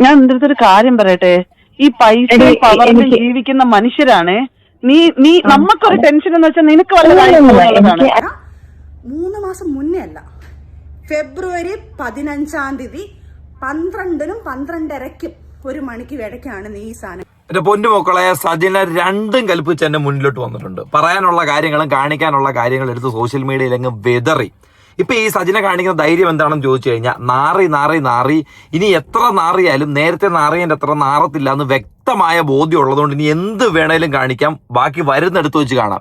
ഞാൻ നിന്റെ അടുത്തൊരു കാര്യം പറയട്ടെ. ഈ പൈസ പവറിൽ ജീവിക്കുന്ന മനുഷ്യരാണ്. നീ നമുക്കൊരു ടെൻഷൻ എന്ന് വെച്ചാൽ നിനക്ക് വല്ല 3 മാസം മുന്നേ അല്ല, ഫെബ്രുവരി 15-ാം തീയതി 12-നും 12:30-ക്കും 1 മണിക്ക് ഇടയ്ക്കാണ് നീ ഈ സാധനം. എന്റെ പൊന്നു മക്കളെ, സജിന രണ്ടും കൽപ്പിച്ച് എന്റെ മുന്നിലോട്ട് വന്നിട്ടുണ്ട്. പറയാനുള്ള കാര്യങ്ങളും കാണിക്കാനുള്ള കാര്യങ്ങളും എടുത്ത് സോഷ്യൽ മീഡിയയിൽ അങ്ങ് വെതറി. ഇപ്പൊ ഈ സജിന കാണിക്കുന്ന ധൈര്യം എന്താണെന്ന് ചോദിച്ചു കഴിഞ്ഞാൽ, നാറി ഇനി എത്ര നാറിയാലും നേരത്തെ നാറിയതിന്റെ അത്ര നാറത്തില്ല എന്ന് വ്യക്തമായ ബോധ്യം ഉള്ളതുകൊണ്ട് ഇനി എന്ത് വേണേലും കാണിക്കാം, ബാക്കി വരുന്നെടുത്ത് വെച്ച് കാണാം.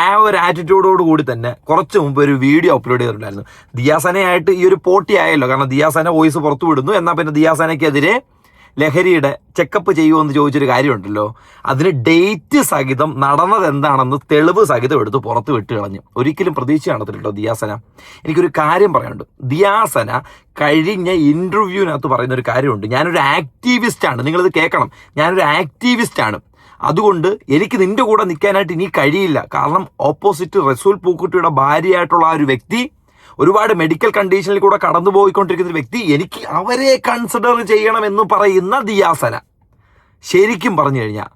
ആ ഒരു ആറ്റിറ്റ്യൂഡോട് കൂടി തന്നെ കുറച്ച് മുമ്പ് ഒരു വീഡിയോ അപ്ലോഡ് ചെയ്തിട്ടുണ്ടായിരുന്നു. ദിയാസനയായിട്ട് ഈ ഒരു പോട്ടി ആയല്ലോ. കാരണം ദിയാസന വോയിസ് പുറത്തു വിടുന്നു, എന്നാൽ പിന്നെ ദിയാസനയ്ക്കെതിരെ ലഹരിയുടെ ചെക്കപ്പ് ചെയ്യുമെന്ന് ചോദിച്ചൊരു കാര്യമുണ്ടല്ലോ, അതിന് ഡേറ്റ് സഹിതം നടന്നത് എന്താണെന്ന് തെളിവ് സഹിതം എടുത്ത് പുറത്ത് വിട്ട് കളഞ്ഞു. ഒരിക്കലും പ്രതീക്ഷ കാണത്തില്ലട്ടോ ദിയാസന. എനിക്കൊരു കാര്യം പറയാനുണ്ട്. ദിയാസന കഴിഞ്ഞ ഇന്റർവ്യൂവിനകത്ത് പറയുന്ന ഒരു കാര്യമുണ്ട്. ഞാനൊരു ആക്ടിവിസ്റ്റാണ്, നിങ്ങളിത് കേൾക്കണം, ഞാനൊരു ആക്ടിവിസ്റ്റാണ്. അതുകൊണ്ട് എനിക്ക് നിന്റെ കൂടെ നിൽക്കാനായിട്ട് ഇനി കഴിയില്ല. കാരണം ഓപ്പോസിറ്റ് റസൂൽ പൂക്കുട്ടിയുടെ ഭാര്യയായിട്ടുള്ള ആ ഒരു വ്യക്തി ഒരുപാട് മെഡിക്കൽ കണ്ടീഷനിൽ കൂടെ കടന്നു പോയിക്കൊണ്ടിരിക്കുന്ന ഒരു വ്യക്തി, എനിക്ക് അവരെ കൺസിഡർ ചെയ്യണമെന്ന് പറയുന്ന ദിയാസന ശരിക്കും പറഞ്ഞു കഴിഞ്ഞാൽ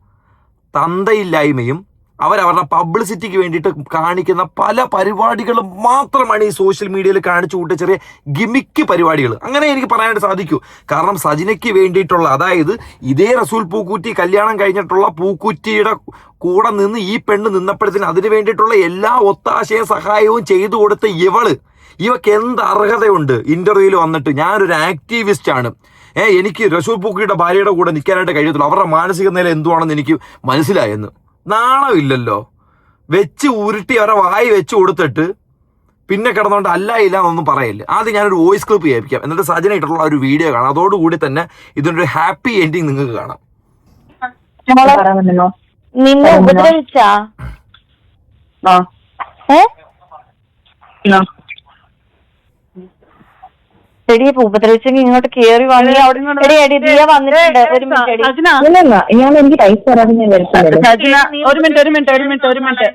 തന്തയില്ലായ്മയും അവരവരുടെ പബ്ലിസിറ്റിക്ക് വേണ്ടിയിട്ട് കാണിക്കുന്ന പല പരിപാടികളും മാത്രമാണ് ഈ സോഷ്യൽ മീഡിയയിൽ കാണിച്ചു കൂട്ടിയ ചെറിയ ഗിമിക്ക് പരിപാടികൾ. അങ്ങനെ എനിക്ക് പറയാനായിട്ട് സാധിക്കൂ. കാരണം സജിനയ്ക്ക് വേണ്ടിയിട്ടുള്ള, അതായത് ഇതേ റസൂൽ പൂക്കുറ്റി കല്യാണം കഴിഞ്ഞിട്ടുള്ള പൂക്കുറ്റിയുടെ കൂടെ നിന്ന് ഈ പെണ്ണ് നിന്നപ്പോഴത്തേന് അതിന് വേണ്ടിയിട്ടുള്ള എല്ലാ ഒത്താശയും സഹായവും ചെയ്തു കൊടുത്ത ഇവക്ക് എന്ത് അർഹതയുണ്ട് ഇന്റർവ്യൂവിൽ വന്നിട്ട് ഞാനൊരു ആക്ടിവിസ്റ്റ് ആണ്, എനിക്ക് റസൂൽ പൂക്കുറ്റിയുടെ ഭാര്യയുടെ കൂടെ നിൽക്കാനായിട്ട് കഴിയത്തുള്ളൂ, അവരുടെ മാനസിക നില എന്തുവാണെന്ന് എനിക്ക് മനസ്സിലായെന്ന്. നാണമില്ലല്ലോ. വെച്ച് ഉരുട്ടി അവരെ വായി വെച്ച് കൊടുത്തിട്ട് പിന്നെ കിടന്നുകൊണ്ട് അല്ല ഇല്ല എന്നൊന്നും പറയില്ല. ആദ്യം ഞാനൊരു വോയിസ് ക്ലിപ്പ് കേൾപ്പിക്കാം, എന്നിട്ട് സജിന ഇട്ടുള്ള ഒരു വീഡിയോ കാണാം. അതോടുകൂടി തന്നെ ഇതിനൊരു ഹാപ്പി എൻഡിങ് നിങ്ങൾക്ക് കാണാം. നിന്നെ ഉപദ്രവിച്ചാ? എടി ഉപദ്രവിച്ചെങ്കിൽ ഇങ്ങോട്ട് കേറി വാങ്ങി അവിടെ ദിയ വന്നിട്ടുണ്ട്.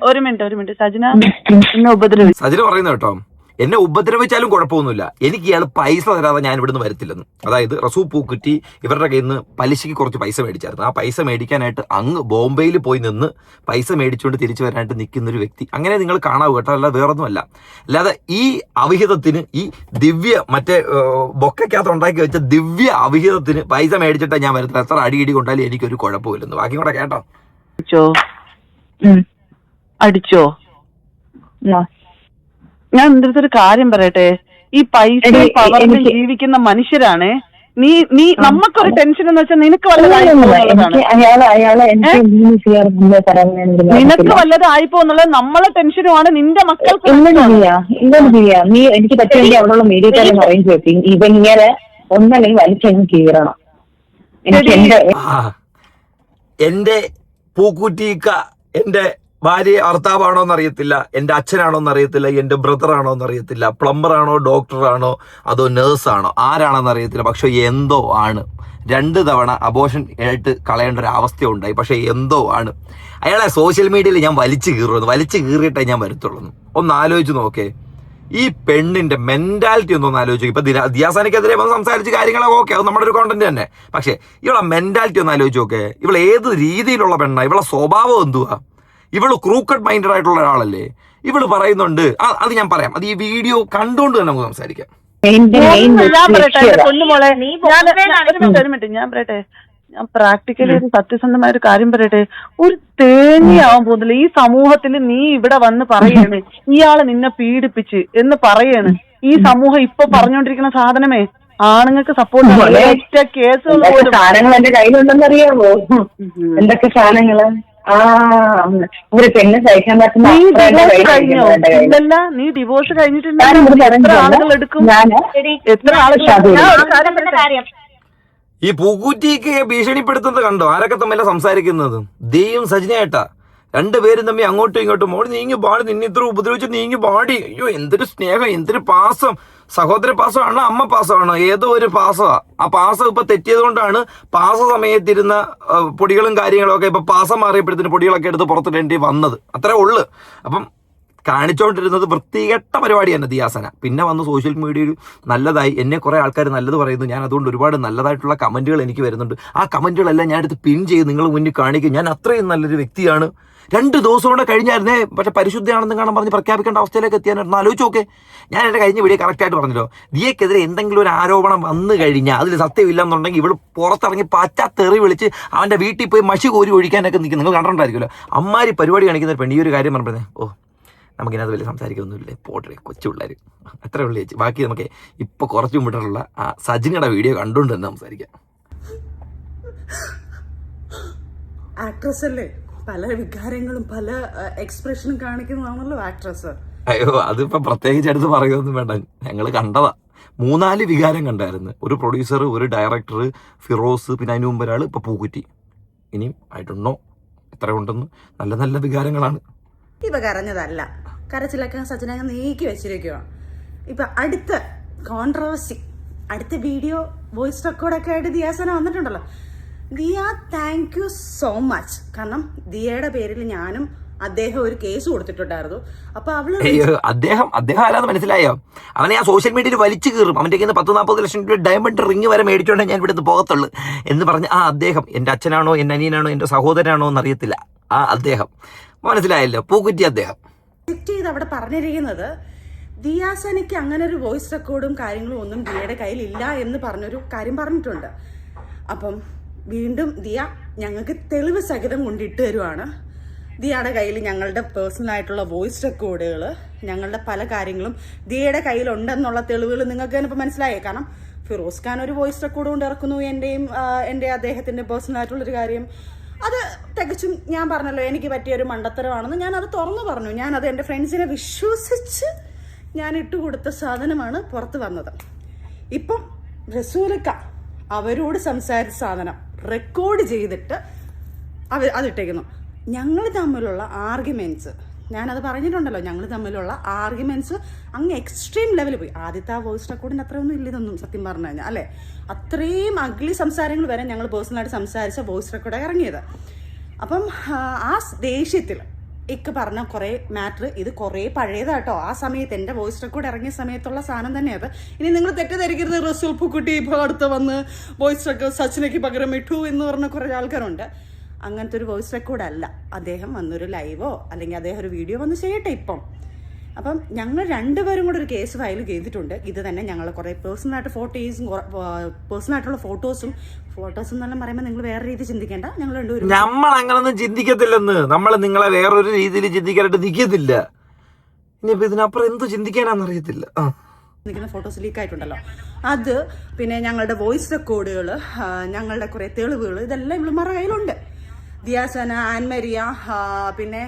ഒരു മിനിറ്റ് സജിന എന്നെ ഉപദ്രവിച്ചു. സജിന പറയുന്നത് കേട്ടോ, എന്നെ ഉപദ്രവിച്ചാലും കുഴപ്പമൊന്നുമില്ല, എനിക്ക് ഇയാൾ പൈസ തരാതെ ഞാൻ ഇവിടുന്ന് വരത്തില്ലെന്ന്. അതായത് റസൂ പൂക്കുറ്റി ഇവരുടെ കയ്യിൽ നിന്ന് പലിശയ്ക്ക് കുറച്ച് പൈസ മേടിച്ചായിരുന്നു. ആ പൈസ മേടിക്കാനായിട്ട് അങ്ങ് ബോംബെയിൽ പോയി നിന്ന് പൈസ മേടിച്ചുകൊണ്ട് തിരിച്ചു വരാനായിട്ട് നിൽക്കുന്നൊരു വ്യക്തി. അങ്ങനെ നിങ്ങൾ കാണാവൂ കേട്ടോ, അല്ല വേറൊന്നുമല്ല. അല്ലാതെ ഈ അവിഹിതത്തിന്, ഈ ദിവ്യ മറ്റേ ബൊക്കയ്ക്കകത്ത് ഉണ്ടാക്കി വെച്ച ദിവ്യ അവിഹിതത്തിന് പൈസ മേടിച്ചിട്ടാണ് ഞാൻ വരത്തില്ല. എത്ര അടിയിടി കൊണ്ടാലും എനിക്കൊരു കുഴപ്പമില്ലെന്ന്. ബാക്കി കൂടെ കേട്ടോ. അടിച്ചോ? ഞാൻ നിന്റെ അടുത്തൊരു കാര്യം പറയട്ടെ. ഈ പൈസ പവറിൽ ജീവിക്കുന്ന മനുഷ്യരാണ്. നീ നമുക്കൊരു ടെൻഷൻ എന്ന് വെച്ചാൽ നിനക്ക് നിനക്ക് വല്ലതായിപ്പോ എന്നുള്ളത് നമ്മളെ ടെൻഷനുമാണ്. നിന്റെ മക്കൾക്ക് നീ എനിക്ക് പറ്റുമെങ്കിൽ അവിടെയുള്ള മീഡിയക്കാരെ അറേഞ്ച് വെക്കി ഇവങ്ങനെ ഒന്നല്ലെങ്കിൽ വലിച്ചെങ്ങ് കീറണം. എന്റെ പൂക്കുറ്റിക്ക എന്റെ ഭാര്യ ഭർത്താവാണോ എന്നറിയത്തില്ല, എൻ്റെ അച്ഛനാണോ എന്നറിയത്തില്ല, എൻ്റെ ബ്രദറാണോ എന്നറിയത്തില്ല, പ്ലംബറാണോ ഡോക്ടറാണോ അതോ നേഴ്സാണോ ആരാണെന്ന് അറിയത്തില്ല. പക്ഷെ എന്തോ ആണ്. 2 തവണ അബോർഷൻ ആയിട്ട് കളയേണ്ട ഒരു അവസ്ഥ ഉണ്ടായി. പക്ഷെ എന്തോ ആണ്. അയാളെ സോഷ്യൽ മീഡിയയിൽ ഞാൻ വലിച്ചു കീറിയിട്ടേ ഞാൻ വരത്തുള്ളൂ. ഒന്ന് ആലോചിച്ച് നോക്കേ, ഈ പെണ്ണിന്റെ മെന്റാലിറ്റി ഒന്നൊന്ന് ആലോചിക്കും. ഇപ്പൊ ദിയാസനയ്ക്കെതിരെ വന്ന് സംസാരിച്ച കാര്യങ്ങളൊക്കെ ഓക്കെ, അത് നമ്മുടെ ഒരു കോണ്ടന്റ് തന്നെ. പക്ഷെ ഇവളെ മെന്റാലിറ്റി ഒന്ന് ആലോചിച്ച് നോക്കേ. ഇവൾ ഏത് രീതിയിലുള്ള പെണ്ണാ? ഇവളെ സ്വഭാവം എന്തുവാ? ഇവള് ക്രൂക്കഡ് മൈൻഡഡ് ആയിട്ടുള്ള ഒരാളല്ലേ? ഇവള് പറയുന്നുണ്ട്, അത് ഞാൻ പറയാം, അത് ഈ വീഡിയോ കണ്ടുകൊണ്ട് തന്നെ നമുക്ക് സംസാരിക്കാം. ഞാൻ പറയട്ടെ, ഞാൻ പ്രാക്ടിക്കലി ഒരു സത്യസന്ധമായ ഒരു കാര്യം പറയട്ടെ. ഒരു തേങ്ങയാവാൻ പോകുന്നില്ല ഈ സമൂഹത്തിൽ. നീ ഇവിടെ വന്ന് പറയാണ് ഇയാള് നിന്നെ പീഡിപ്പിച്ച് എന്ന് പറയാണ്. ഈ സമൂഹം ഇപ്പൊ പറഞ്ഞോണ്ടിരിക്കുന്ന സാധനമേ ആണുങ്ങൾക്ക് സപ്പോർട്ട് കേസുകൾ സാധനങ്ങൾ എന്റെ കയ്യിലുണ്ടെന്നറിയാമോ? എന്തൊക്കെ സാധനങ്ങള്? ഒരു പെണ്ണ് സഹിക്കാൻ പറ്റുന്ന നീ ഡിവോഴ്സ് കഴിഞ്ഞിട്ടുണ്ടെങ്കിൽ എത്ര ആളുകൾ എടുക്കും? എത്ര ആളുകൾ? ഈ പൂക്കുറ്റിക്ക് ഭീഷണിപ്പെടുത്തുന്നത് കണ്ടോ? ആരൊക്കെ തമ്മില സംസാരിക്കുന്നത്? ദീയും സജിനയായിട്ടാ. 2 പേരും തമ്മിൽ അങ്ങോട്ടും ഇങ്ങോട്ടും മോടി നീങ്ങി പാടി, നിന്നെ ഇത്ര ഉപദ്രവിച്ച് നീങ്ങി പാടി. അയ്യോ എന്തൊരു സ്നേഹം, എന്തൊരു പാസം. സഹോദര പാസമാണോ അമ്മ പാസമാണോ? ഏതോ ഒരു പാസമാ. ആ പാസം ഇപ്പൊ തെറ്റിയത് കൊണ്ടാണ് പാസ സമയത്തിരുന്ന പൊടികളും കാര്യങ്ങളും ഒക്കെ ഇപ്പൊ പാസം മാറിയപ്പോഴത്തേന് പൊടികളൊക്കെ എടുത്ത് പുറത്തിടേണ്ടി വന്നത്. അത്രേ ഉള്ളു. അപ്പം കാണിച്ചുകൊണ്ടിരുന്നത് വൃത്തികെട്ട പരിപാടി തന്നെ ദിയാസന. പിന്നെ വന്ന് സോഷ്യൽ മീഡിയയിൽ നല്ലതായി എന്നെ കുറേ ആൾക്കാർ നല്ലത് പറയുന്നു. ഞാൻ അതുകൊണ്ട് ഒരുപാട് നല്ലതായിട്ടുള്ള കമൻറ്റുകൾ എനിക്ക് വരുന്നുണ്ട്. ആ കമൻറ്റുകളെല്ലാം ഞാൻ എടുത്ത് പിൻ ചെയ്ത് നിങ്ങൾ മുന്നിൽ കാണിക്കും. ഞാൻ അത്രയും നല്ലൊരു വ്യക്തിയാണ്. 2 ദിവസം കൂടെ കഴിഞ്ഞായിരുന്നേ പക്ഷെ പരിശുദ്ധയാണെന്ന് കാണാൻ പറഞ്ഞ് പ്രഖ്യാപിക്കേണ്ട അവസ്ഥയിലേക്ക് എത്തിയായിരുന്നു. ആലോചിച്ച് നോക്കെ. ഞാൻ എൻ്റെ കഴിഞ്ഞ വീഡിയോ കറക്റ്റായിട്ട് പറഞ്ഞല്ലോ, ദിയക്കെതിരെ എന്തെങ്കിലും ഒരു ആരോപണം വന്നു കഴിഞ്ഞാൽ അതിൽ സത്യമില്ല എന്നുണ്ടെങ്കിൽ ഇവൾ പുറത്തിറങ്ങി തെറി വിളിച്ച് അവൻ്റെ വീട്ടിൽ പോയി മഷി കോരി ഒഴിക്കാനൊക്കെ നിൽക്കും. നിങ്ങൾ കണ്ടിട്ടുണ്ടായിരിക്കുമല്ലോ. അമ്മാരി പരിപാടി കാണിക്കുന്ന ഒരു പെണ്ണ്. ഈ ഒരു കാര്യം പറഞ്ഞത് നമുക്കിനകത്ത് വലിയ സംസാരിക്കൊന്നുമില്ലേ, പോട്ടെ, കൊച്ചു പിള്ളേർ അത്രേ ഉള്ളൂ ചേച്ചി. ബാക്കി നമുക്ക് ഇപ്പോൾ കുറച്ച് മുമ്പിട്ടുള്ള ആ സജിനയുടെ വീഡിയോ കണ്ടുകൊണ്ട് തന്നെ സംസാരിക്കാം. ആക്ട്രസ് അല്ലേ, പല വികാരങ്ങളും പല എക്സ്പ്രഷനും കാണിക്കുന്നതാണല്ലോ ആക്ട്രസ്. അയ്യോ അതിപ്പോൾ പ്രത്യേകിച്ച് എടുത്ത് പറയുമൊന്നും വേണ്ട, ഞങ്ങൾ കണ്ടതാ. 3-4 വികാരം കണ്ടായിരുന്നു. ഒരു പ്രൊഡ്യൂസർ, ഒരു ഡയറക്ടർ, ഫിറോസ്, പിന്നെ അതിന് മുമ്പ് ഒരാൾ, ഇപ്പോൾ പൂക്കുറ്റി. ഇനിയും ആയിട്ടുണ്ടോ എത്ര ഉണ്ടെന്ന്. നല്ല നല്ല വികാരങ്ങളാണ്. ഇപ്പൊ കരഞ്ഞതല്ല, കരച്ചിലൊക്കെ സച്ചിനെ നീക്കി വെച്ചിരിക്കുക. ഇപ്പൊ അടുത്ത കോൺട്രവേഴ്സി, അടുത്ത വീഡിയോ വോയിസ് റെക്കോർഡൊക്കെ ആയിട്ട് ദിയാസന വന്നിട്ടുണ്ടല്ലോ. Diya, thank you so much. കാരണം ദിയയുടെ പേരിൽ ഞാനും അദ്ദേഹം ഒരു കേസ് കൊടുത്തിട്ടുണ്ടായിരുന്നു. അപ്പൊ അദ്ദേഹം ആരാന്ന് മനസ്സിലായോ? അവനെ ആ സോഷ്യൽ മീഡിയയിൽ വലിച്ചു കീറും. അവൻ്റെ 10-40 ലക്ഷം രൂപ ഡയമണ്ട് റിങ് വരെ മേടിച്ചോണ്ടേ ഞാൻ ഇവിടുന്ന് പോകത്തുള്ളൂ എന്ന് പറഞ്ഞ് അദ്ദേഹം എൻ്റെ അച്ഛനാണോ എൻ്റെ അനിയനാണോ എൻ്റെ സഹോദരനാണോ എന്നറിയത്തില്ല. അദ്ദേഹം മനസ്സിലായല്ലോ, പൂക്കുറ്റി അദ്ദേഹം ചെയ്ത് അവിടെ പറഞ്ഞിരിക്കുന്നത് ദിയാസനയ്ക്ക് അങ്ങനെ ഒരു വോയിസ് റെക്കോർഡും കാര്യങ്ങളും ഒന്നും ദിയയുടെ കയ്യിൽ ഇല്ല എന്ന് പറഞ്ഞൊരു കാര്യം പറഞ്ഞിട്ടുണ്ട്. അപ്പം വീണ്ടും ദിയ ഞങ്ങൾക്ക് തെളിവ് സഹിതം കൊണ്ടിട്ട് തരുവാണ്. ദിയയുടെ കയ്യിൽ ഞങ്ങളുടെ പേഴ്സണൽ ആയിട്ടുള്ള വോയിസ് റെക്കോർഡുകൾ, ഞങ്ങളുടെ പല കാര്യങ്ങളും ദിയയുടെ കയ്യിലുണ്ടെന്നുള്ള തെളിവുകൾ നിങ്ങൾക്ക് തന്നെ ഇപ്പോൾ മനസ്സിലായേ. കാരണം ഫിറോസ് ഖാൻ ഒരു വോയിസ് റെക്കോർഡ് കൊണ്ട് ഇറക്കുന്നു, എൻ്റെ അദ്ദേഹത്തിൻ്റെ പേഴ്സണൽ ആയിട്ടുള്ളൊരു കാര്യം. അത് തികച്ചും ഞാൻ പറഞ്ഞല്ലോ എനിക്ക് പറ്റിയൊരു മണ്ടത്തരമാണെന്ന് ഞാൻ അത് തുറന്നു പറഞ്ഞു. ഞാനത് എൻ്റെ ഫ്രണ്ട്സിനെ വിശ്വസിച്ച് ഞാൻ ഇട്ടുകൊടുത്ത സാധനമാണ് പുറത്ത് വന്നത്. ഇപ്പം റസൂലക്ക അവരോട് സംസാരിച്ച സാധനം റെക്കോർഡ് ചെയ്തിട്ട് അതിട്ടേക്കുന്നു. ഞങ്ങൾ തമ്മിലുള്ള ആർഗ്യുമെന്റ്സ്, ഞാനത് പറഞ്ഞിട്ടുണ്ടല്ലോ, ഞങ്ങൾ തമ്മിലുള്ള ആർഗ്യുമെന്റ്സ് അങ്ങ് എക്സ്ട്രീം ലെവലിൽ പോയി. ആദ്യത്തെ ആ വോയിസ് റെക്കോർഡിന് അത്രയൊന്നും ഇല്ലതൊന്നും സത്യം പറഞ്ഞു കഴിഞ്ഞാൽ, അല്ലേ? അത്രയും അഗ്ലി സംസാരങ്ങൾ വരെ ഞങ്ങൾ പേഴ്സണലായിട്ട് സംസാരിച്ച വോയിസ് റെക്കോർഡ് ഇറങ്ങിയത്. അപ്പം ആ ദേഷ്യത്തിൽ ഇക്ക് പറഞ്ഞ കുറേ മാറ്റർ, ഇത് കുറേ പഴയതാട്ടോ. ആ സമയത്ത് എൻ്റെ വോയിസ് റെക്കോർഡ് ഇറങ്ങിയ സമയത്തുള്ള സാധനം തന്നെ അത്. ഇനി നിങ്ങൾ തെറ്റിദ്ധരിക്കരുത്, റസൂൽ പൂക്കുട്ടി ഇപ്പോൾ അടുത്ത് വന്ന് വോയിസ് റെക്കോർഡ് സച്ചിനയ്ക്ക് പകരം ഇട്ടു എന്ന് പറഞ്ഞ കുറേ ആൾക്കാരുണ്ട്. അങ്ങനത്തെ ഒരു വോയിസ് റെക്കോർഡ് അല്ല. അദ്ദേഹം വന്നൊരു ലൈവോ അല്ലെങ്കിൽ അദ്ദേഹം ഒരു വീഡിയോ വന്ന് ചെയ്യട്ടെ ഇപ്പം. അപ്പം ഞങ്ങൾ രണ്ടുപേരും കൂടെ ഒരു കേസ് ഫയൽ ചെയ്തിട്ടുണ്ട്. ഇത് തന്നെ ഞങ്ങൾ കുറേ പേഴ്സണലായിട്ട് പേഴ്സണലായിട്ടുള്ള ഫോട്ടോസും എന്നെല്ലാം പറയുമ്പോൾ നിങ്ങൾ വേറെ രീതി ചിന്തിക്കേണ്ട. ഞങ്ങൾ രണ്ടുപേരും നമ്മൾ അങ്ങനൊന്നും ചിന്തിക്കത്തില്ലെന്ന്. നമ്മൾ നിങ്ങളെ വേറൊരു രീതിയിൽ ചിന്തിക്കാനായിട്ട് നിൽക്കത്തില്ല. ഇനിയിപ്പോൾ ഇതിനപ്പുറം എന്ത് ചിന്തിക്കാനാണെന്നറിയത്തില്ല. നിൽക്കുന്ന ഫോട്ടോസ് ലീക്ക് ആയിട്ടുണ്ടല്ലോ, അത് പിന്നെ ഞങ്ങളുടെ വോയിസ് റെക്കോർഡുകൾ, ഞങ്ങളുടെ കുറേ തെളിവുകൾ, ഇതെല്ലാം ഇവളുമാരുടെ കയ്യിലുണ്ട്. ദിയാസന, ആൻമരിയ, പിന്നെ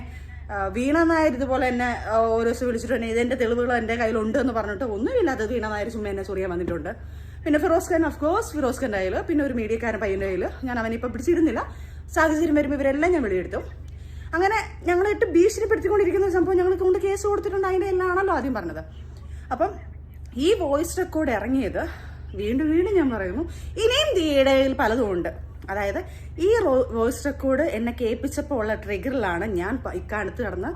വീണ നായർ ഇതുപോലെ എന്നെ ഓരോ ദിവസം വിളിച്ചിട്ട് തന്നെ ഇതെൻ്റെ തെളിവുകൾ എൻ്റെ കയ്യിലുണ്ട് എന്ന് പറഞ്ഞിട്ട് ഒന്നുമില്ലാതെ വീണ നായർ ചുമ്മാ എന്നെ ചൊറിയാൻ വന്നിട്ടുണ്ട്. പിന്നെ ഫിറോസ് ഖാൻ, ഓഫ്കോഴ്സ് ഫിറോസ് ഖാൻ്റെ കയ്യിൽ, പിന്നെ ഒരു മീഡിയക്കാരൻ പയ്യൻ്റെ കയ്യിൽ. ഞാൻ അവനിപ്പോൾ പിടിച്ചിരുന്നില്ല, സാഹചര്യം വരുമ്പോൾ ഇവരെല്ലാം ഞാൻ വെളിയെടുത്തു. അങ്ങനെ ഞങ്ങളിട്ട് ഭീഷണിപ്പെടുത്തിക്കൊണ്ടിരിക്കുന്ന ഒരു സംഭവം ഞങ്ങൾക്ക് കൊണ്ട് കേസ് കൊടുത്തിട്ടുണ്ട്. അതിൻ്റെ എല്ലാം ആണല്ലോ ആദ്യം പറഞ്ഞത്. അപ്പം ഈ വോയിസ് റെക്കോർഡ് ഇറങ്ങിയത് വീണ്ടും ഞാൻ പറയുന്നു, ഇനിയും ദിയയുടെ പലതും ഉണ്ട്. അതായത് ഈ വോയിസ് റെക്കോർഡ് എന്നെ കേൾപ്പിച്ചപ്പോൾ ഉള്ള ട്രിഗറിലാണ് ഞാൻ ഇക്കാലത്ത് നടന്ന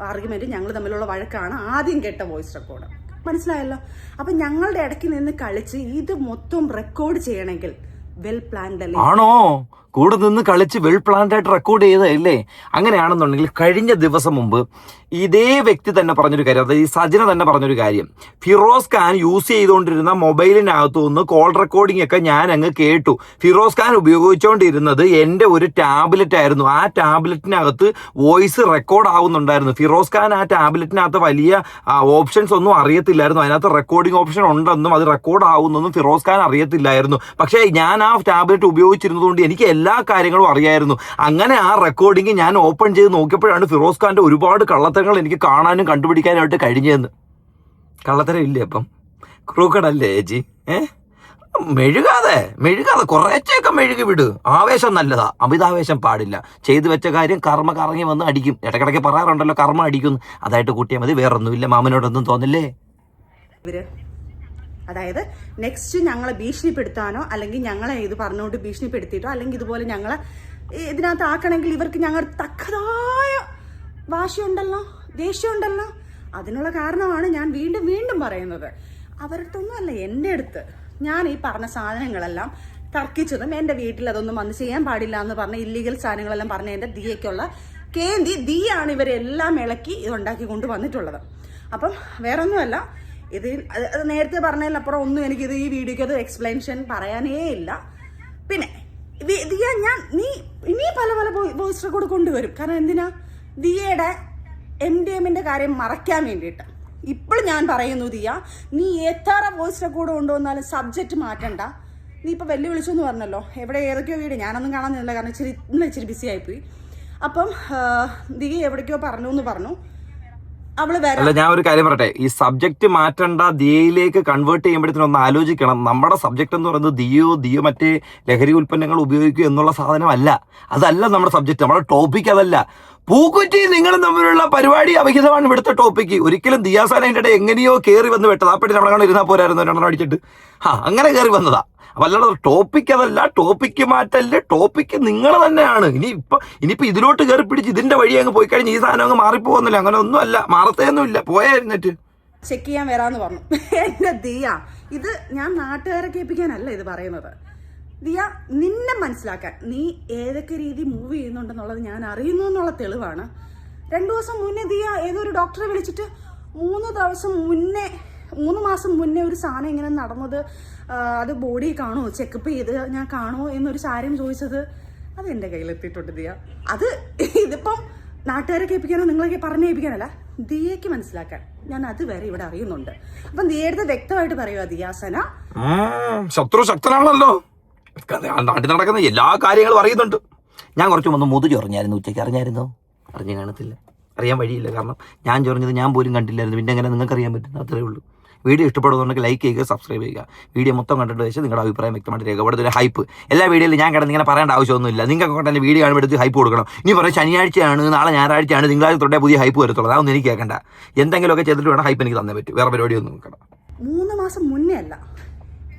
ആർഗ്യുമെന്റ്, ഞങ്ങൾ തമ്മിലുള്ള വഴക്കാണ് ആദ്യം കേട്ട വോയിസ് റെക്കോർഡ്. മനസ്സിലായല്ലോ? അപ്പം ഞങ്ങളുടെ ഇടയ്ക്ക് നിന്ന് കളിച്ച് ഇത് മൊത്തം റെക്കോർഡ് ചെയ്യണമെങ്കിൽ വെൽ പ്ലാൻഡ് അല്ലേ? ആണോ? കൂടെ നിന്ന് കളിച്ച് വെൽ പ്ലാൻഡ് ആയിട്ട് റെക്കോർഡ് ചെയ്തതല്ലേ? അങ്ങനെയാണെന്നുണ്ടെങ്കിൽ കഴിഞ്ഞ ദിവസം മുമ്പ് ഇതേ വ്യക്തി തന്നെ പറഞ്ഞൊരു കാര്യം, അതായത് ഈ സജിന തന്നെ പറഞ്ഞൊരു കാര്യം, ഫിറോസ് ഖാൻ യൂസ് ചെയ്തുകൊണ്ടിരുന്ന മൊബൈലിനകത്തു നിന്ന് കോൾ റെക്കോർഡിംഗ് ഒക്കെ ഞാൻ അങ്ങ് കേട്ടു. ഫിറോസ് ഖാൻ ഉപയോഗിച്ചുകൊണ്ടിരുന്നത് എൻ്റെ ഒരു ടാബ്ലറ്റ് ആയിരുന്നു. ആ ടാബ്ലറ്റിനകത്ത് വോയിസ് റെക്കോർഡ് ആവുന്നുണ്ടായിരുന്നു. ഫിറോസ് ഖാൻ ആ ടാബ്ലറ്റിനകത്ത് വലിയ ഓപ്ഷൻസ് ഒന്നും അറിയത്തില്ലായിരുന്നു. അതിനകത്ത് റെക്കോർഡിംഗ് ഓപ്ഷൻ ഉണ്ടെന്നും അത് റെക്കോർഡ് ആവുന്നൊന്നും ഫിറോസ് ഖാൻ അറിയത്തില്ലായിരുന്നു. പക്ഷേ ഞാൻ ആ ടാബ്ലറ്റ് ഉപയോഗിച്ചിരുന്നതുകൊണ്ട് എനിക്ക് എല്ലാ കാര്യങ്ങളും അറിയായിരുന്നു. അങ്ങനെ ആ റെക്കോർഡിംഗ് ഞാൻ ഓപ്പൺ ചെയ്ത് നോക്കിയപ്പോഴാണ് ഫിറോസ് ഖാന്റെ ഒരുപാട് കള്ളത്തരങ്ങൾ എനിക്ക് കാണാനും കണ്ടുപിടിക്കാനായിട്ട് കഴിഞ്ഞതെന്ന്. കള്ളത്തരം ഇല്ലേ അപ്പം? ക്രൂക്കടല്ലേ ചേച്ചി? മെഴുകാതെ കുറേച്ചൊക്കെ മെഴുകി വിട്. ആവേശം നല്ലതാ, അമിതാവേശം പാടില്ല. ചെയ്തു വെച്ച കാര്യം കർമ്മ കറങ്ങി വന്ന് അടിക്കും. ഇടയ്ക്കിടയ്ക്ക് പറയാറുണ്ടല്ലോ കർമ്മ അടിക്കുന്നു, അതായിട്ട് കൂട്ടിയാൽ മതി, വേറൊന്നുമില്ല. മാമനോടൊന്നും തോന്നില്ലേ? അതായത് നെക്സ്റ്റ് ഞങ്ങളെ ഭീഷണിപ്പെടുത്താനോ അല്ലെങ്കിൽ ഞങ്ങളെ ഇത് പറഞ്ഞുകൊണ്ട് ഭീഷണിപ്പെടുത്തിയിട്ടോ അല്ലെങ്കിൽ ഇതുപോലെ ഞങ്ങളെ ഇതിനകത്ത് ആക്കണമെങ്കിൽ ഇവർക്ക് ഞങ്ങളുടെ തക്കതായ വാശിയുണ്ടല്ലോ, ദേഷ്യമുണ്ടല്ലോ. അതിനുള്ള കാരണമാണ് ഞാൻ വീണ്ടും വീണ്ടും പറയുന്നത്. അവരുടെ ഒന്നുമല്ല, എൻ്റെ അടുത്ത് ഞാൻ ഈ പറഞ്ഞ സാധനങ്ങളെല്ലാം തർക്കിച്ചതും എൻ്റെ വീട്ടിൽ അതൊന്നും വന്ന് ചെയ്യാൻ പാടില്ല എന്ന് പറഞ്ഞ ഇല്ലീഗൽ സാധനങ്ങളെല്ലാം പറഞ്ഞ എൻ്റെ ദിയയ്ക്കുള്ള കേന്ദ്രി ദിയാണ് ഇവരെല്ലാം ഇളക്കി ഇതുണ്ടാക്കി കൊണ്ട് വന്നിട്ടുള്ളത്. അപ്പം വേറൊന്നുമല്ല, ഇത് നേരത്തെ പറഞ്ഞതിലപ്പുറം ഒന്നും എനിക്കിത് ഈ വീഡിയോയ്ക്ക് അത് എക്സ്പ്ലനേഷൻ പറയാനേ ഇല്ല. പിന്നെ ദിയ നീ ഇനി പല പല വോയിസ് റെക്കോർഡ് കൊണ്ടുവരും. കാരണം എന്തിനാ? ദിയയുടെ MDMന്റെ കാര്യം മറയ്ക്കാൻ വേണ്ടിയിട്ട്. ഇപ്പോൾ ഞാൻ പറയുന്നു ദിയ, നീ എത്ര വോയിസ് റെക്കോർഡ് കൊണ്ടുവന്നാലും സബ്ജക്റ്റ് മാറ്റണ്ട. നീ ഇപ്പൊ വെല്ലുവിളിച്ചു എന്ന് പറഞ്ഞല്ലോ, എവിടെ ഏതൊക്കെയോ വീട് ഞാനൊന്നും കാണാൻ നിന്നില്ല, കാരണം ഇച്ചിരി ബിസി ആയിപ്പോയി. അപ്പം ദിയ എവിടേക്കോ പറഞ്ഞു എന്ന് പറഞ്ഞു. അല്ല, ഞാൻ ഒരു കാര്യം പറയട്ടെ, ഈ സബ്ജക്ട് മാറ്റണ്ട, ദിയയിലേക്ക് കൺവേർട്ട് ചെയ്യുമ്പോഴത്തേനും ഒന്ന് ആലോചിക്കണം. നമ്മുടെ സബ്ജക്ട് എന്ന് പറയുന്നത് ദിയോ മറ്റേ ലഹരി ഉൽപ്പന്നങ്ങൾ ഉപയോഗിക്കുക എന്നുള്ള സാധനമല്ല. അതല്ല നമ്മുടെ സബ്ജക്ട്, നമ്മുടെ ടോപ്പിക് അതല്ല. പൂക്കുറ്റി നിങ്ങളും തമ്മിലുള്ള പരിപാടി അവിഹിതമാണ് ഇവിടുത്തെ ടോപ്പിക്ക്. ഒരിക്കലും ദിയാസാനയുടെ എങ്ങനെയോ കയറി വന്ന് വെട്ടത്. അപ്പഴേ നമ്മളെ കാണാൻ ഇരുന്നാൽ പോരായിരുന്നു, രണ്ടെണ്ണം അടിച്ചിട്ട് അങ്ങനെ കയറി വന്നതാ. അപ്പൊ അല്ലാതെ ടോപ്പിക് അതല്ല, ടോപ്പിക്ക് മാറ്റല്ല, ടോപ്പിക്ക് നിങ്ങൾ തന്നെയാണ്. ഇനിയിപ്പോ ഇതിലോട്ട് കയറി പിടിച്ച് ഇതിന്റെ വഴി അങ്ങ് പോയി കഴിഞ്ഞ് ഈ സാധനം അങ്ങ് മാറിപ്പോകുന്നില്ല. അങ്ങനെ ഒന്നും അല്ല, മാറത്തേന്നുമില്ല. പോയായിരുന്നിട്ട് ചെക്ക് ചെയ്യാൻ വരാന്ന് പറഞ്ഞു. എന്റെ ദിയ, ഇത് ഞാൻ നാട്ടുകാരെ കേൾപ്പിക്കാനല്ല ഇത് പറയുന്നത്. ദിയ, നിന്നെ മനസ്സിലാക്കാൻ, നീ ഏതൊക്കെ രീതി മൂവ് ചെയ്യുന്നുണ്ടെന്നുള്ളത് ഞാൻ അറിയുന്നു എന്നുള്ള തെളിവാണ്. 2 ദിവസം മുന്നേ ദിയ ഏതൊരു ഡോക്ടറെ വിളിച്ചിട്ട് 3 മാസം മുന്നേ ഒരു സാധനം ഇങ്ങനെ നടന്നത്, അത് ബോഡി കാണുമോ, ചെക്കപ്പ് ചെയ്ത് ഞാൻ കാണുമോ എന്നൊരു കാര്യം ചോദിച്ചത്, അത് എൻ്റെ കയ്യിലെത്തിയിട്ടുണ്ട് ദിയ. അത് ഇതിപ്പം നാട്ടുകാരെ കേൾപ്പിക്കാനോ നിങ്ങളൊക്കെ പറഞ്ഞു കേൾപ്പിക്കാനല്ല, ദിയയ്ക്ക് മനസ്സിലാക്കാൻ ഞാൻ അതുവരെ ഇവിടെ അറിയുന്നുണ്ട്. അപ്പം ദിയയുടെ വ്യക്തമായിട്ട് പറയുക, ദിയാസന ശത്രു ശക്തനാണല്ലോ, നാട്ടിൽ നടക്കുന്ന എല്ലാ കാര്യങ്ങളും അറിയുന്നുണ്ട്. ഞാൻ കുറച്ച് മുമ്പ് മുതു ചൊറിഞ്ഞായിരുന്നു, ഉച്ചയ്ക്ക് അറിഞ്ഞായിരുന്നോ? അറിഞ്ഞു കാണത്തില്ല, അറിയാൻ വഴിയില്ല. കാരണം ഞാൻ ചൊറിഞ്ഞത് ഞാൻ പോലും കണ്ടില്ലായിരുന്നു. പിന്നെ എങ്ങനെ നിങ്ങൾക്ക് അറിയാൻ പറ്റും? അത്രേ ഉള്ളൂ. വീഡിയോ ഇഷ്ടപ്പെടുന്നുണ്ടെങ്കിൽ ലൈക്ക് ചെയ്യുക, സബ്സ്ക്രൈബ് ചെയ്യുക. വീഡിയോ മൊത്തം കണ്ടിട്ട് വെച്ച് നിങ്ങളുടെ അഭിപ്രായം വ്യക്തമായിട്ട് രേഖപ്പെടുത്തുക. ഹൈപ്പ് എല്ലാ വീഡിയോയിലും ഞാൻ കിടന്ന് ഇങ്ങനെ പറയേണ്ട ആവശ്യമൊന്നുമില്ല. നിങ്ങൾക്ക് കൊണ്ടല്ലേ വീഡിയോ കാണുമ്പോഴത്തേക്ക് ഹൈപ്പ് കൊടുക്കണം. ഇനി പറയും ശനിയാഴ്ചയാണ്, നാളെ ഞായറാഴ്ചയാണ്, തിങ്കളാഴ്ച തൊട്ടേ പുതിയ ഹൈപ്പ് വരത്തുള്ളൂ. അതൊന്നും എനിക്ക് കേൾക്കണ്ട. എന്തെങ്കിലുമൊക്കെ ചെയ്തിട്ട് വേണം ഹൈപ്പ് എനിക്ക് തന്നേ പറ്റും. വേറെ പരിപാടിയൊന്നും നോക്കണം. 3 മാസം മുന്നേ അല്ല,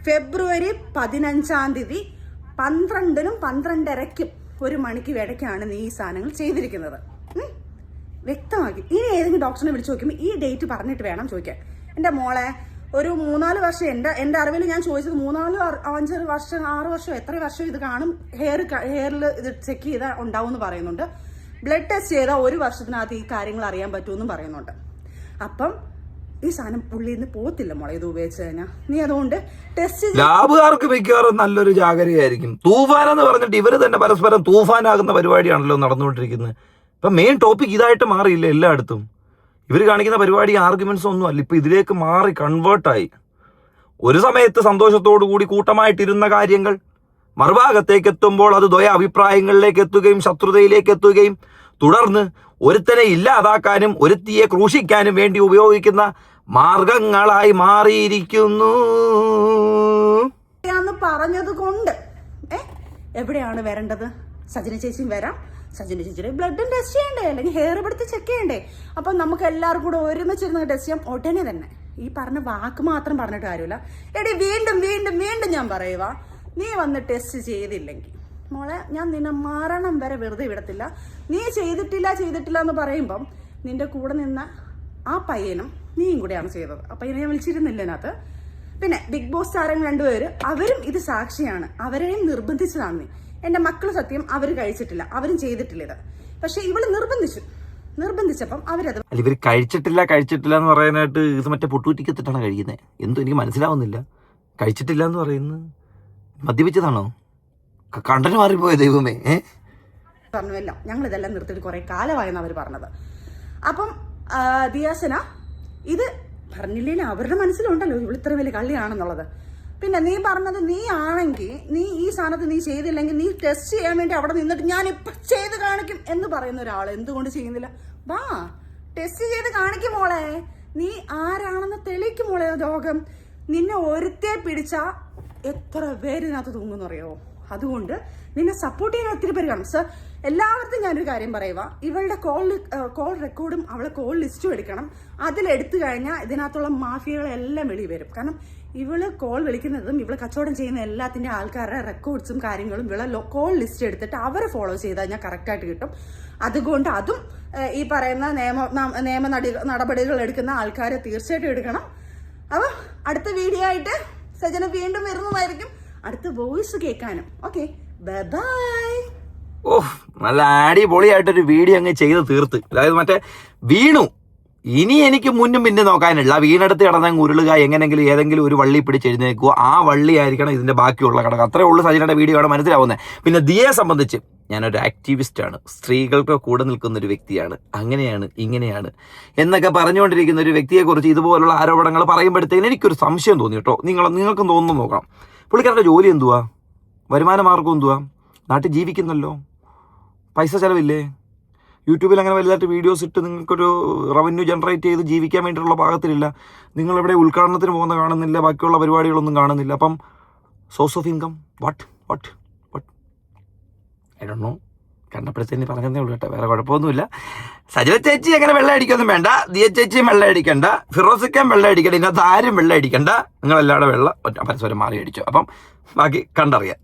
ഫെബ്രുവരി 15-ാം തീയതി 12-നും 12:30-ക്കും 1 മണിക്ക് ഇടയ്ക്കാണ് നീ ഈ സാധനങ്ങൾ ചെയ്തിരിക്കുന്നത്. വ്യക്തമാക്കി. ഇനി ഏതെങ്കിലും ഡോക്ടറിനെ വിളിച്ച് നോക്കുമ്പോൾ ഈ ഡേറ്റ് പറഞ്ഞിട്ട് വേണം ചോദിക്കാൻ. എൻ്റെ മോളെ ഒരു 3-4 വർഷം എൻ്റെ അറിവിൽ ഞാൻ ചോദിച്ചത് 3-5 വർഷം 6 വർഷം എത്ര വർഷം ഇത് കാണും, ഹെയറിൽ ഇത് ചെക്ക് ചെയ്താൽ ഉണ്ടാവും എന്ന് പറയുന്നുണ്ട്. ബ്ലഡ് ടെസ്റ്റ് ചെയ്താൽ 1 വർഷത്തിനകത്ത് ഈ കാര്യങ്ങൾ അറിയാൻ പറ്റുമെന്നും പറയുന്നുണ്ട്. അപ്പം ഈ സാധനം പുള്ളിയിൽ നിന്ന് പോത്തില്ല മോളെ, ഇത് ഉപയോഗിച്ച് കഴിഞ്ഞാൽ. നീ അതുകൊണ്ട് ടെസ്റ്റ് ലാബുകാർക്ക് മിക്കവാറും നല്ലൊരു ജാഗ്രതയായിരിക്കും. തൂഫാൻ എന്ന് പറഞ്ഞിട്ട് ഇവര് തന്നെ പരസ്പരം തൂഫാനാകുന്ന പരിപാടിയാണല്ലോ നടന്നുകൊണ്ടിരിക്കുന്നത്. ഇപ്പൊ മെയിൻ ടോപ്പിക് ഇതായിട്ട് മാറിയില്ല എല്ലായിടത്തും. ഇവർ കാണിക്കുന്ന പരിപാടി ആർഗ്യുമെന്റ്സ് ഒന്നും അല്ല, ഇപ്പൊ ഇതിലേക്ക് മാറി കൺവേർട്ടായി. ഒരു സമയത്ത് സന്തോഷത്തോടു കൂടി കൂട്ടമായിട്ടിരുന്ന കാര്യങ്ങൾ മറുഭാഗത്തേക്ക് എത്തുമ്പോൾ അത് ദ്വയ അഭിപ്രായങ്ങളിലേക്ക് എത്തുകയും ശത്രുതയിലേക്ക് എത്തുകയും തുടർന്ന് ഒരുത്തനെ ഇല്ലാതാക്കാനും ഒരുത്തിയെ ക്രൂശിക്കാനും വേണ്ടി ഉപയോഗിക്കുന്ന മാർഗങ്ങളായി മാറിയിരിക്കുന്നു. പറഞ്ഞത് കൊണ്ട് എവിടെയാണ് വരേണ്ടത്? സജന ചേച്ചിയും വരാം. സജന ചേച്ചിയുടെ ബ്ലഡും ടെസ്റ്റ് ചെയ്യണ്ടേ, അല്ലെങ്കിൽ ഹെയർ എടുത്ത് ചെക്ക് ചെയ്യണ്ടേ? അപ്പം നമുക്ക് എല്ലാവർക്കും കൂടെ ഒരുമിച്ചിരുന്ന് ടെസ്റ്റ് ചെയ്യാം ഉടനെ തന്നെ. ഈ പറഞ്ഞ വാക്ക് മാത്രം പറഞ്ഞിട്ട് കാര്യമില്ല. എടി വീണ്ടും വീണ്ടും വീണ്ടും ഞാൻ പറയുക, നീ വന്ന് ടെസ്റ്റ് ചെയ്തില്ലെങ്കിൽ മോളെ ഞാൻ നിന്നെ മരണം വരെ വെറുതെ വിടത്തില്ല. നീ ചെയ്തിട്ടില്ല എന്ന് പറയുമ്പം നിന്റെ കൂടെ നിന്ന ആ പയ്യനും നീയും കൂടെയാണ് ചെയ്തത്. ആ പയ്യനെ ഞാൻ വിളിച്ചിരുന്നില്ല അതിനകത്ത്. പിന്നെ ബിഗ് ബോസ് താരങ്ങൾ 2 പേര്, അവരും ഇത് സാക്ഷിയാണ്. അവരെയും നിർബന്ധിച്ചതാണ് നീ. എൻ്റെ മക്കൾ സത്യം അവർ കഴിച്ചിട്ടില്ല, അവരും ചെയ്തിട്ടില്ല ഇത്. പക്ഷെ ഇവള് നിർബന്ധിച്ചപ്പം അവരത് ഇവർ കഴിച്ചിട്ടില്ല എന്ന് പറയാനായിട്ട് ഇത് മറ്റേ പൊട്ടുകുറ്റിക്കത്തിട്ടാണ് കഴിക്കുന്നത്. എന്തോ എനിക്ക് മനസ്സിലാവുന്നില്ല. കഴിച്ചിട്ടില്ല എന്ന് പറയുന്നത് മദ്യപിച്ചതാണോ? കണ്ടന് മാറിപ്പോയ ദൈവമേ. പറഞ്ഞല്ല, ഞങ്ങൾ ഇതെല്ലാം നിർത്തിയിട്ട് കുറെ കാലമായെന്ന് അവർ പറഞ്ഞത്. അപ്പം ദിയാസന ഇത് പറഞ്ഞില്ലേലും അവരുടെ മനസ്സിലുണ്ടല്ലോ ഇവൾ ഇത്ര വലിയ കള്ളിയാണെന്നുള്ളത്. പിന്നെ നീ പറഞ്ഞത് നീ ആണെങ്കിൽ നീ ഈ സാധനത്ത് നീ ചെയ്തില്ലെങ്കിൽ നീ ടെസ്റ്റ് ചെയ്യാൻ വേണ്ടി അവിടെ നിന്നിട്ട് ഞാൻ ഇപ്പൊ ചെയ്ത് കാണിക്കും എന്ന് പറയുന്ന ഒരാൾ എന്തുകൊണ്ട് ചെയ്യുന്നില്ല? വാ ടെസ്റ്റ് ചെയ്ത് കാണിക്കും മോളെ. നീ ആരാണെന്ന് തെളിയിക്കും മോളെ. രോഗം നിന്നെ ഒരുത്തെ പിടിച്ചാ എത്ര പേരിനകത്ത് തൂങ്ങുന്നറിയോ? അതുകൊണ്ട് നിന്നെ സപ്പോർട്ട് ചെയ്യാൻ ഒത്തിരി പേര് കാണും. സർ, എല്ലാവർക്കും ഞാനൊരു കാര്യം പറയുക, ഇവളുടെ കോൾ റെക്കോർഡും അവളെ കോൾ ലിസ്റ്റും എടുക്കണം. അതിലെടുത്തു കഴിഞ്ഞാൽ ഇതിനകത്തുള്ള മാഫിയകളെല്ലാം വെളി വരും. കാരണം ഇവള് കോൾ വിളിക്കുന്നതും ഇവള് കച്ചവടം ചെയ്യുന്ന എല്ലാത്തിന്റെ ആൾക്കാരുടെ റെക്കോർഡ്സും കാര്യങ്ങളും ഇവളെ കോൾ ലിസ്റ്റ് എടുത്തിട്ട് അവരെ ഫോളോ ചെയ്താൽ ഞാൻ കറക്റ്റായിട്ട് കിട്ടും. അതുകൊണ്ട് അതും ഈ പറയുന്ന നിയമ നടപടികൾ എടുക്കുന്ന ആൾക്കാരെ തീർച്ചയായിട്ടും എടുക്കണം. അപ്പോൾ അടുത്ത വീഡിയോ ആയിട്ട് സജന വീണ്ടും വരുന്നതായിരിക്കും, അടുത്ത വോയിസ് കേൾക്കാനും. Okay, by. ഓഹ്, നല്ല അടിപൊളിയായിട്ടൊരു വീഡിയോ അങ്ങ് ചെയ്ത് തീർത്ത്. അതായത് മറ്റേ വീണു, ഇനി എനിക്ക് മുന്നും പിന്നെ നോക്കാനില്ല. വീണെടുത്ത് കിടന്നങ്ങ് ഉരുളുക, എങ്ങനെങ്കിലും ഏതെങ്കിലും ഒരു വള്ളി പിടിച്ചെഴുന്നേക്കുക, ആ വള്ളി ആയിരിക്കണം ഇതിന്റെ ബാക്കിയുള്ള ഘടകം. അത്രേ ഉള്ളൂ സജിനയുടെ വീഡിയോ ആണ് മനസ്സിലാവുന്നത്. പിന്നെ ദിയയെ സംബന്ധിച്ച് ഞാനൊരു ആക്ടിവിസ്റ്റാണ്, സ്ത്രീകൾക്ക് കൂടെ നിൽക്കുന്ന ഒരു വ്യക്തിയാണ്, അങ്ങനെയാണ് ഇങ്ങനെയാണ് എന്നൊക്കെ പറഞ്ഞുകൊണ്ടിരിക്കുന്ന ഒരു വ്യക്തിയെക്കുറിച്ച് ഇതുപോലുള്ള ആരോപണങ്ങൾ പറയുമ്പോഴത്തേക്കും എനിക്കൊരു സംശയം തോന്നി കേട്ടോ. നിങ്ങൾക്കും തോന്നുന്നു നോക്കാം. പുള്ളിക്കാരുടെ ജോലി എന്തുവാ, വരുമാന മാർഗം എന്തുവാ, നാട്ടിൽ ജീവിക്കുന്നല്ലോ, പൈസ ചിലവില്ലേ, യൂട്യൂബിൽ അങ്ങനെ വലുതായിട്ട് വീഡിയോസ് ഇട്ട് നിങ്ങൾക്കൊരു റവന്യൂ ജനറേറ്റ് ചെയ്ത് ജീവിക്കാൻ വേണ്ടിയിട്ടുള്ള പാകത്തിലില്ല. നിങ്ങളിവിടെ ഉദ്ഘാടനത്തിന് പോകുന്ന കാണുന്നില്ല, ബാക്കിയുള്ള പരിപാടികളൊന്നും കാണുന്നില്ല. അപ്പം source of income what I don't know. കണ്ടപ്പോഴത്തേന് പറഞ്ഞതേ ഉള്ളൂ കേട്ടോ, വേറെ കുഴപ്പമൊന്നുമില്ല. സജന ചേച്ചി അങ്ങനെ വെള്ളം അടിക്കൊന്നും വേണ്ട, ദിയ ചേച്ചിയും വെള്ളം അടിക്കണ്ട, ഫിറോസിക്കാൻ വെള്ളം അടിക്കണ്ട, ഇതിനകത്ത് ആരും വെള്ളം അടിക്കണ്ട. നിങ്ങളെല്ലാവരുടെ വെള്ളം പരസ്പരം മാറി അടിച്ചു. അപ്പം ബാക്കി കണ്ടറിയാം.